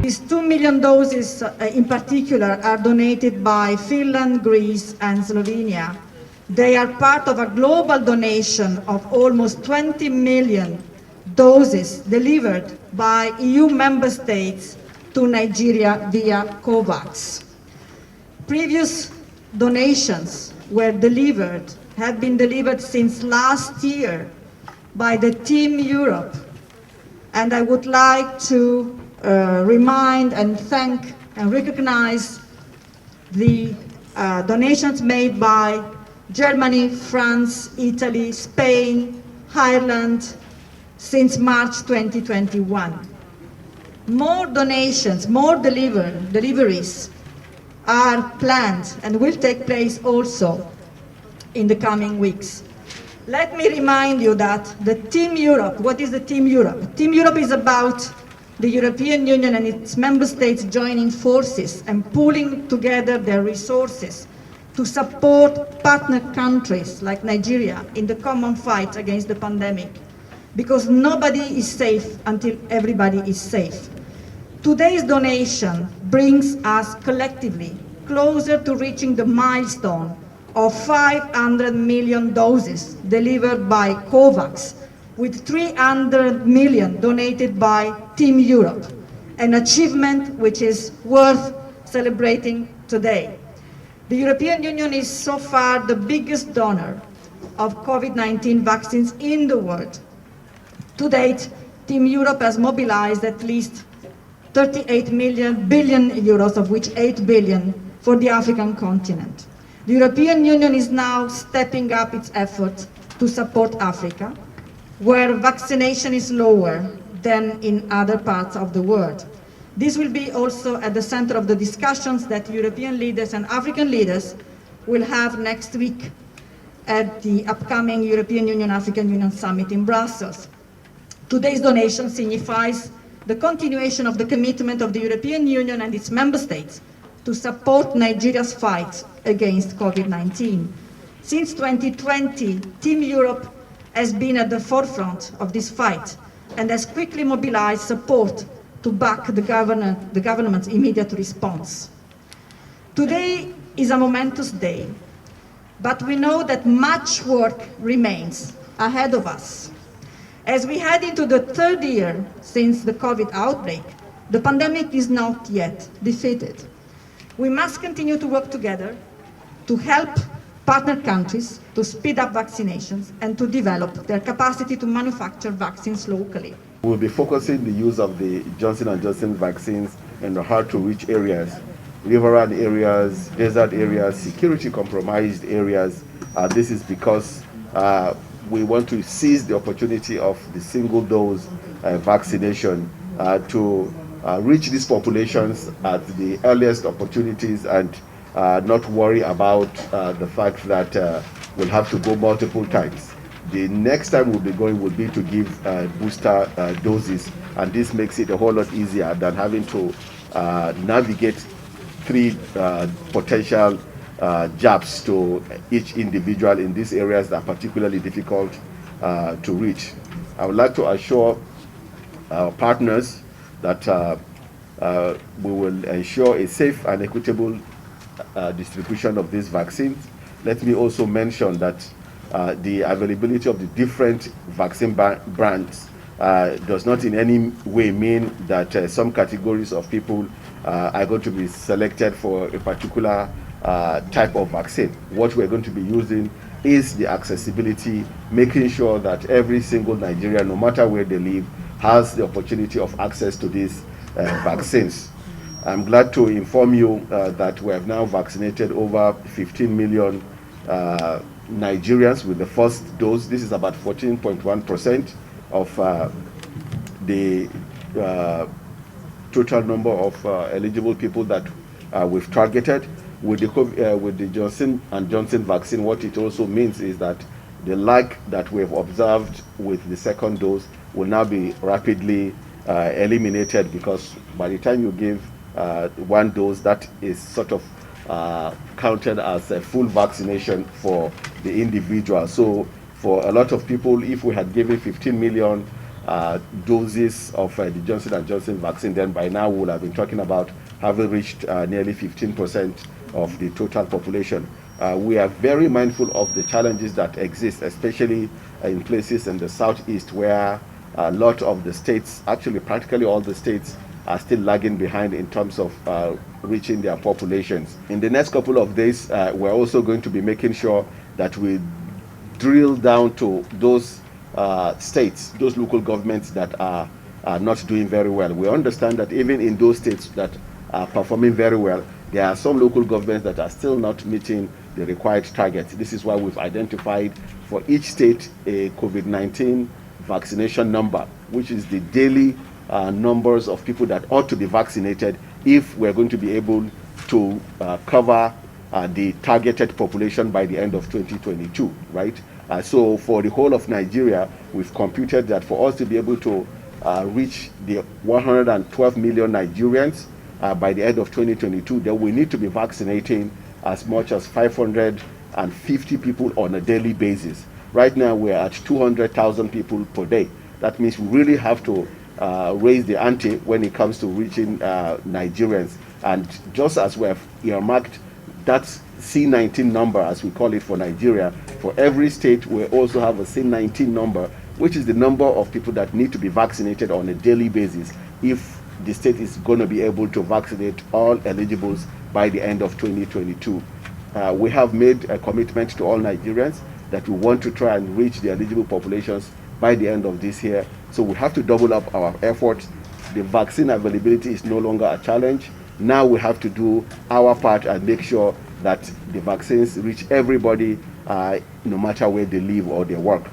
These 2 million doses in particular are donated by Finland, Greece and Slovenia. They are part of a global donation of almost 20 million doses delivered by EU member states to Nigeria via COVAX. Previous donations had been delivered since last year by the Team Europe, and I would like to remind and thank and recognize the donations made by Germany, France, Italy, Spain, Ireland since March 2021. More donations, more deliveries are planned and will take place also in the coming weeks. Let me remind you that the Team Europe, what is the Team Europe? Team Europe is about the European Union and its member states joining forces and pooling together their resources to support partner countries like Nigeria in the common fight against the pandemic, because nobody is safe until everybody is safe. Today's donation brings us collectively closer to reaching the milestone of 500 million doses delivered by COVAX, with 300 million donated by Team Europe, an achievement which is worth celebrating today. The European Union is so far the biggest donor of COVID-19 vaccines in the world. To date, Team Europe has mobilized at least 38 billion euros, of which 8 billion for the African continent. The European Union is now stepping up its efforts to support Africa, where vaccination is lower than in other parts of the world. This will be also at the center of the discussions that European leaders and African leaders will have next week at the upcoming European Union-African Union Summit in Brussels. Today's donation signifies the continuation of the commitment of the European Union and its member states to support Nigeria's fight against COVID-19. Since 2020, Team Europe has been at the forefront of this fight and has quickly mobilized support to back the government's immediate response. Today is a momentous day, but we know that much work remains ahead of us. As we head into the third year since the COVID outbreak, the pandemic is not yet defeated. We must continue to work together to help partner countries to speed up vaccinations and to develop their capacity to manufacture vaccines locally. We'll be focusing the use of the Johnson & Johnson vaccines in the hard-to-reach areas, riverine areas, desert areas, security-compromised areas. This is because we want to seize the opportunity of the single-dose vaccination to reach these populations at the earliest opportunities and not worry about the fact that we'll have to go multiple times. The next time we'll be going would be to give booster doses, and this makes it a whole lot easier than having to navigate 3 potential jabs to each individual in these areas that are particularly difficult to reach. I would like to assure our partners that we will ensure a safe and equitable distribution of these vaccines. Let me also mention that the availability of the different vaccine brands does not in any way mean that some categories of people are going to be selected for a particular type of vaccine. What we're going to be using is the accessibility, making sure that every single Nigerian, no matter where they live, has the opportunity of access to these vaccines. I'm glad to inform you that we have now vaccinated over 15 million Nigerians with the first dose. This is about 14.1% of the total number of eligible people that we've targeted. With the Johnson & Johnson vaccine, what it also means is that the lag that we've observed with the second dose will now be rapidly eliminated, because by the time you give 1 dose, that is sort of counted as a full vaccination for the individual. So for a lot of people, if we had given 15 million doses of the Johnson & Johnson vaccine, then by now we'll have been talking about having reached nearly 15% of the total population. We are very mindful of the challenges that exist, especially in places in the southeast where a lot of the states, actually practically all the states, are still lagging behind in terms of reaching their populations. In the next couple of days, we're also going to be making sure that we drill down to those states, those local governments that are not doing very well. We understand that even in those states that are performing very well, there are some local governments that are still not meeting the required targets. This is why we've identified for each state a COVID-19 vaccination number, which is the daily numbers of people that ought to be vaccinated if we're going to be able to cover the targeted population by the end of 2022, right? So for the whole of Nigeria, we've computed that for us to be able to reach the 112 million Nigerians by the end of 2022, then we need to be vaccinating as much as 550 people on a daily basis. Right now, we're at 200,000 people per day. That means we really have to raise the ante when it comes to reaching Nigerians. And just as we have earmarked that C19 number, as we call it for Nigeria, for every state we also have a C19 number, which is the number of people that need to be vaccinated on a daily basis if the state is going to be able to vaccinate all eligibles by the end of 2022. We have made a commitment to all Nigerians that we want to try and reach the eligible populations by the end of this year. So we have to double up our efforts. The vaccine availability is no longer a challenge. Now we have to do our part and make sure that the vaccines reach everybody, no matter where they live or they work.